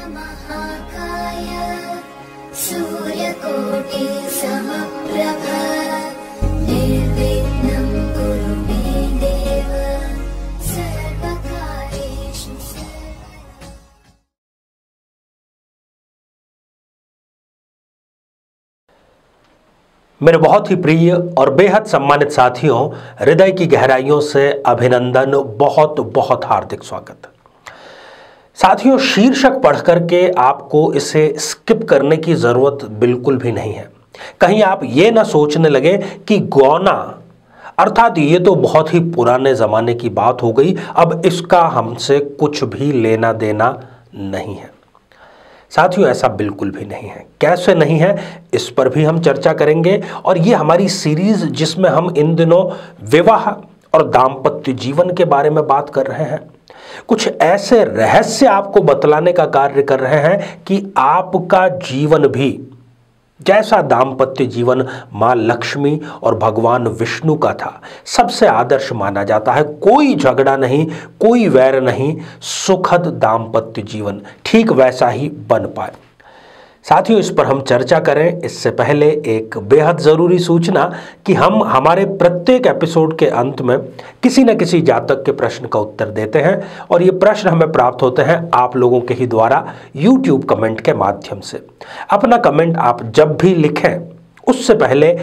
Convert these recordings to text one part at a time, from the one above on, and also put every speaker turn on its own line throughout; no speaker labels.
महाकाय सूर्यकोटि समप्रभ निर्विघ्नं कुरु मे देव सर्वकार्येषु सर्वदा।
मेरे बहुत ही प्रिय और बेहद सम्मानित साथियों, हृदय की गहराइयों से अभिनंदन, बहुत बहुत हार्दिक स्वागत। साथियों, शीर्षक पढ़ करके आपको इसे स्किप करने की जरूरत बिल्कुल भी नहीं है। कहीं आप ये ना सोचने लगे कि गौना अर्थात ये तो बहुत ही पुराने जमाने की बात हो गई, अब इसका हमसे कुछ भी लेना देना नहीं है। साथियों, ऐसा बिल्कुल भी नहीं है। कैसे नहीं है, इस पर भी हम चर्चा करेंगे। और ये हमारी सीरीज जिसमें हम इन दिनों विवाह और दाम्पत्य जीवन के बारे में बात कर रहे हैं, कुछ ऐसे रहस्य आपको बतलाने का कार्य कर रहे हैं कि आपका जीवन भी जैसा दाम्पत्य जीवन मां लक्ष्मी और भगवान विष्णु का था, सबसे आदर्श माना जाता है। कोई झगड़ा नहीं, कोई वैर नहीं, सुखद दाम्पत्य जीवन ठीक वैसा ही बन पाए। साथियों, इस पर हम चर्चा करें इससे पहले एक बेहद ज़रूरी सूचना कि हम हमारे प्रत्येक एपिसोड के अंत में किसी न किसी जातक के प्रश्न का उत्तर देते हैं और ये प्रश्न हमें प्राप्त होते हैं आप लोगों के ही द्वारा YouTube कमेंट के माध्यम से। अपना कमेंट आप जब भी लिखें उससे पहले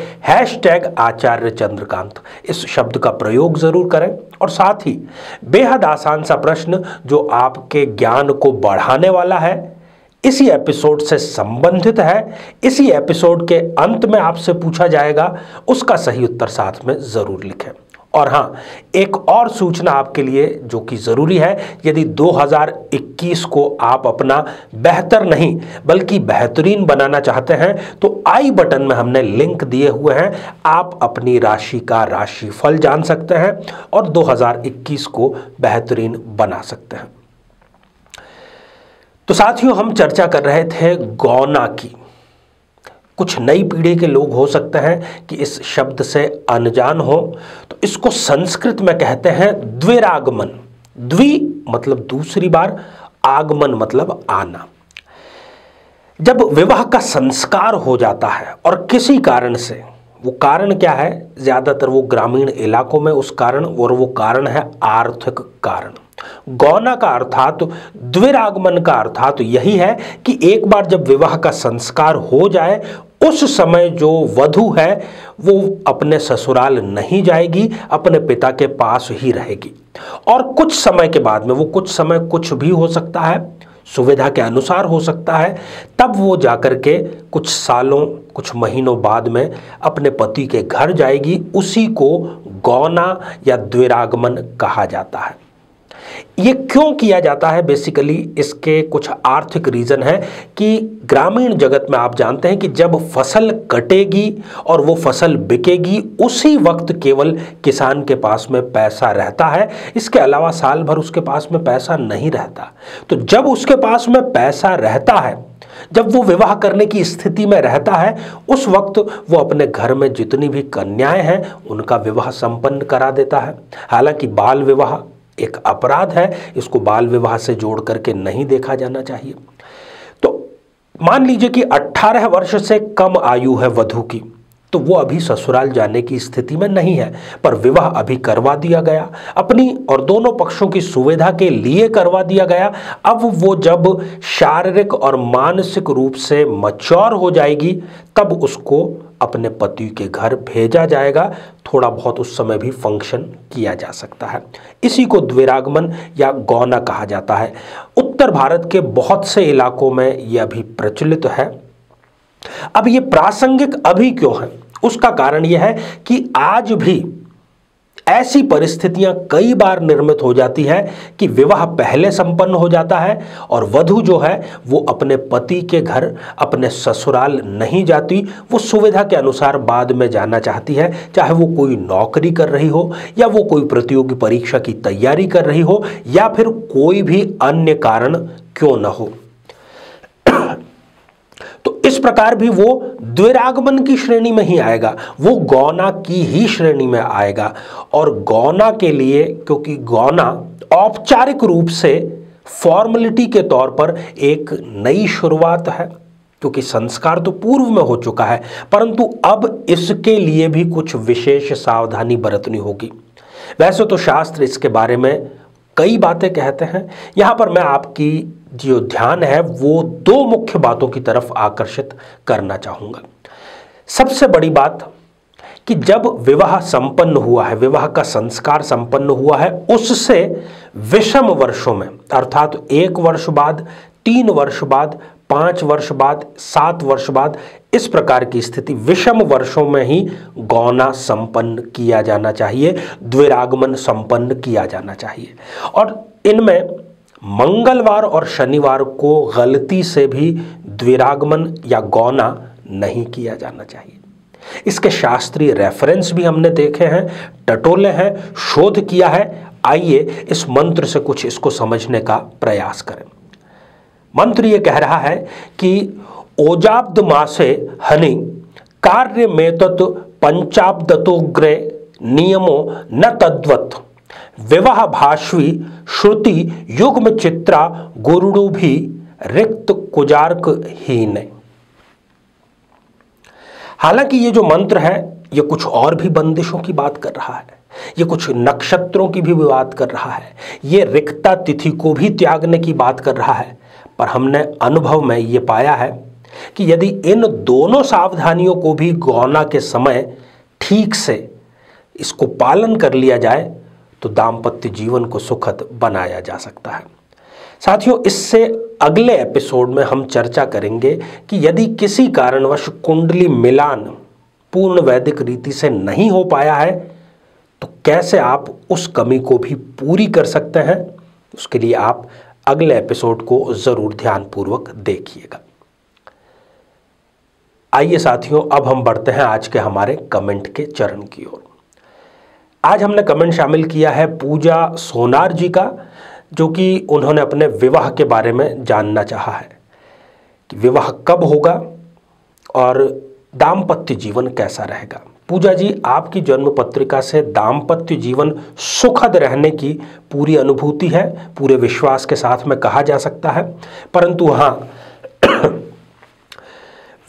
#आचार्य चंद्रकांत इस शब्द का प्रयोग जरूर करें और साथ ही बेहद आसान सा प्रश्न जो आपके ज्ञान को बढ़ाने वाला है, इसी एपिसोड से संबंधित है, इसी एपिसोड के अंत में आपसे पूछा जाएगा, उसका सही उत्तर साथ में जरूर लिखें। और हाँ, एक और सूचना आपके लिए जो कि जरूरी है, यदि 2021 को आप अपना बेहतर नहीं बल्कि बेहतरीन बनाना चाहते हैं तो आई बटन में हमने लिंक दिए हुए हैं, आप अपनी राशि का राशिफल जान सकते हैं और 2021 को बेहतरीन बना सकते हैं। तो साथियों, हम चर्चा कर रहे थे गौना की। कुछ नई पीढ़ी के लोग हो सकते हैं कि इस शब्द से अनजान हो, तो इसको संस्कृत में कहते हैं द्विरागमन। द्वि मतलब दूसरी बार, आगमन मतलब आना। जब विवाह का संस्कार हो जाता है और किसी कारण से, वो कारण क्या है, ज्यादातर वो ग्रामीण इलाकों में उस कारण, और वो कारण है आर्थिक कारण। गौना का अर्थात, द्विरागमन का अर्थात यही है कि एक बार जब विवाह का संस्कार हो जाए उस समय जो वधू है वो अपने ससुराल नहीं जाएगी, अपने पिता के पास ही रहेगी। और कुछ समय के बाद में, वो कुछ समय कुछ भी हो सकता है, सुविधा के अनुसार हो सकता है, तब वो जाकर के कुछ सालों कुछ महीनों बाद में अपने पति के घर जाएगी। उसी को गौना या द्विरागमन कहा जाता है। ये क्यों किया जाता है, बेसिकली इसके कुछ आर्थिक रीजन है कि ग्रामीण जगत में आप जानते हैं कि जब फसल कटेगी और वो फसल बिकेगी, उसी वक्त केवल किसान के पास में पैसा रहता है, इसके अलावा साल भर उसके पास में पैसा नहीं रहता। तो जब उसके पास में पैसा रहता है, जब वो विवाह करने की स्थिति में रहता है, उस वक्त वो अपने घर में जितनी भी कन्याएं हैं उनका विवाह संपन्न करा देता है। हालांकि बाल विवाह एक अपराध है, इसको बाल विवाह से जोड़ करके नहीं देखा जाना चाहिए। तो मान लीजिए कि 18 वर्ष से कम आयु है वधू की, तो वो अभी ससुराल जाने की स्थिति में नहीं है, पर विवाह अभी करवा दिया गया, अपनी और दोनों पक्षों की सुविधा के लिए करवा दिया गया। अब वो जब शारीरिक और मानसिक रूप से मैच्योर हो जाएगी, तब उसको अपने पति के घर भेजा जाएगा। थोड़ा बहुत उस समय भी फंक्शन किया जा सकता है। इसी को द्विरागमन या गौना कहा जाता है। उत्तर भारत के बहुत से इलाकों में यह अभी प्रचलित है। अब ये प्रासंगिक अभी क्यों है, उसका कारण यह है कि आज भी ऐसी परिस्थितियां कई बार निर्मित हो जाती है कि विवाह पहले संपन्न हो जाता है और वधू जो है वो अपने पति के घर, अपने ससुराल नहीं जाती, वो सुविधा के अनुसार बाद में जाना चाहती है, चाहे वो कोई नौकरी कर रही हो या वो कोई प्रतियोगी परीक्षा की तैयारी कर रही हो या फिर कोई भी अन्य कारण क्यों न हो। तो इस प्रकार भी वो द्विरागमन की श्रेणी में ही आएगा, वो गौना की ही श्रेणी में आएगा। और गौना के लिए, क्योंकि गौना औपचारिक रूप से फॉर्मेलिटी के तौर पर एक नई शुरुआत है, क्योंकि संस्कार तो पूर्व में हो चुका है, परंतु अब इसके लिए भी कुछ विशेष सावधानी बरतनी होगी। वैसे तो शास्त्र इसके बारे में कई बातें कहते हैं, यहाँ पर मैं आपकी जो ध्यान है वो दो मुख्य बातों की तरफ आकर्षित करना चाहूँगा। सबसे बड़ी बात कि जब विवाह संपन्न हुआ है, विवाह का संस्कार संपन्न हुआ है, उससे विषम वर्षों में अर्थात 1 वर्ष बाद, 3 वर्ष बाद, 5 वर्ष बाद, 7 वर्ष बाद, इस प्रकार की स्थिति विषम वर्षों में ही गौना संपन्न किया जाना चाहिए, द्विरागमन संपन्न किया जाना चाहिए। और इनमें मंगलवार और शनिवार को गलती से भी द्विरागमन या गौना नहीं किया जाना चाहिए। इसके शास्त्रीय रेफरेंस भी हमने देखे हैं, टटोले हैं, शोध किया है। आइए इस मंत्र से कुछ इसको समझने का प्रयास करें। मंत्र ये कह रहा है कि ओजाब्द मासे हनि कार्य में तत् पंचाब्दतोग्रे नियमो न तद्वत् विवाह भाष्वी श्रुति युग्म चित्रा गुरुडु भी रिक्त कुजार्क ही ने। हालांकि ये जो मंत्र है ये कुछ और भी बंदिशों की बात कर रहा है, ये कुछ नक्षत्रों की भी बात कर रहा है, ये रिक्ता तिथि को भी त्यागने की बात कर रहा है। पर हमने अनुभव में ये पाया है कि यदि इन दोनों सावधानियों को भी गौना के समय ठीक से इसको पालन कर लिया जाए तो दाम्पत्य जीवन को सुखद बनाया जा सकता है। साथियों, इससे अगले एपिसोड में हम चर्चा करेंगे कि यदि किसी कारणवश कुंडली मिलान पूर्ण वैदिक रीति से नहीं हो पाया है तो कैसे आप उस कमी को भी पूरी कर सकते हैं। उसके लिए आप अगले एपिसोड को जरूर ध्यानपूर्वक देखिएगा। आइए साथियों, अब हम बढ़ते हैं आज के हमारे कमेंट के चरण की ओर। आज हमने कमेंट शामिल किया है पूजा सोनार जी का, जो कि उन्होंने अपने विवाह के बारे में जानना चाहा है कि विवाह कब होगा और दाम्पत्य जीवन कैसा रहेगा। पूजा जी, आपकी जन्म पत्रिका से दाम्पत्य जीवन सुखद रहने की पूरी अनुभूति है, पूरे विश्वास के साथ में कहा जा सकता है, परंतु हाँ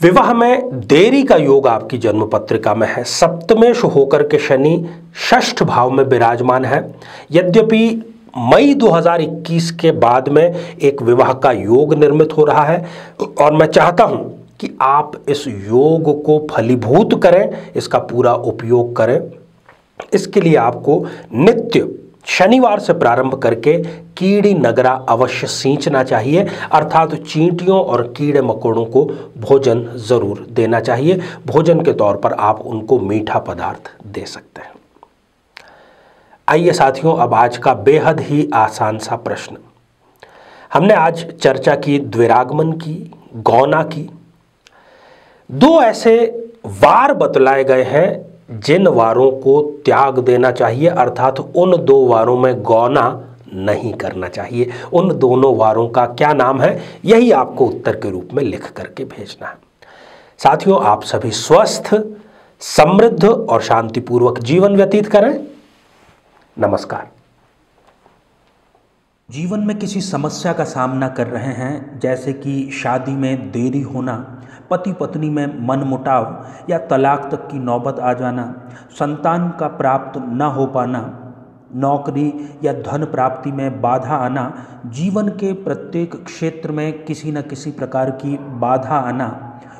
विवाह में देरी का योग आपकी जन्म पत्रिका में है। सप्तमेश होकर के शनि षष्ठ भाव में विराजमान है। यद्यपि मई 2021 के बाद में एक विवाह का योग निर्मित हो रहा है और मैं चाहता हूं कि आप इस योग को फलीभूत करें, इसका पूरा उपयोग करें। इसके लिए आपको नित्य शनिवार से प्रारंभ करके कीड़ी नगरा अवश्य सींचना चाहिए, अर्थात चींटियों और कीड़े मकोड़ों को भोजन जरूर देना चाहिए। भोजन के तौर पर आप उनको मीठा पदार्थ दे सकते हैं। आइए साथियों, अब आज का बेहद ही आसान सा प्रश्न। हमने आज चर्चा की द्विरागमन की, गौना की। 2 ऐसे वार बतलाए गए हैं जिन वारों को त्याग देना चाहिए, अर्थात उन 2 वारों में गौना नहीं करना चाहिए। उन दोनों वारों का क्या नाम है, यही आपको उत्तर के रूप में लिख करके भेजना है। साथियों, आप सभी स्वस्थ, समृद्ध और शांतिपूर्वक जीवन व्यतीत करें। नमस्कार।
जीवन में किसी समस्या का सामना कर रहे हैं, जैसे कि शादी में देरी होना, पति पत्नी में मनमुटाव या तलाक तक की नौबत आ जाना, संतान का प्राप्त न हो पाना, नौकरी या धन प्राप्ति में बाधा आना, जीवन के प्रत्येक क्षेत्र में किसी न किसी प्रकार की बाधा आना,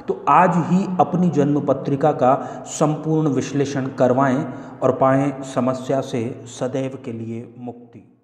तो आज ही अपनी जन्म पत्रिका का संपूर्ण विश्लेषण करवाएं और पाएं समस्या से सदैव के लिए मुक्ति।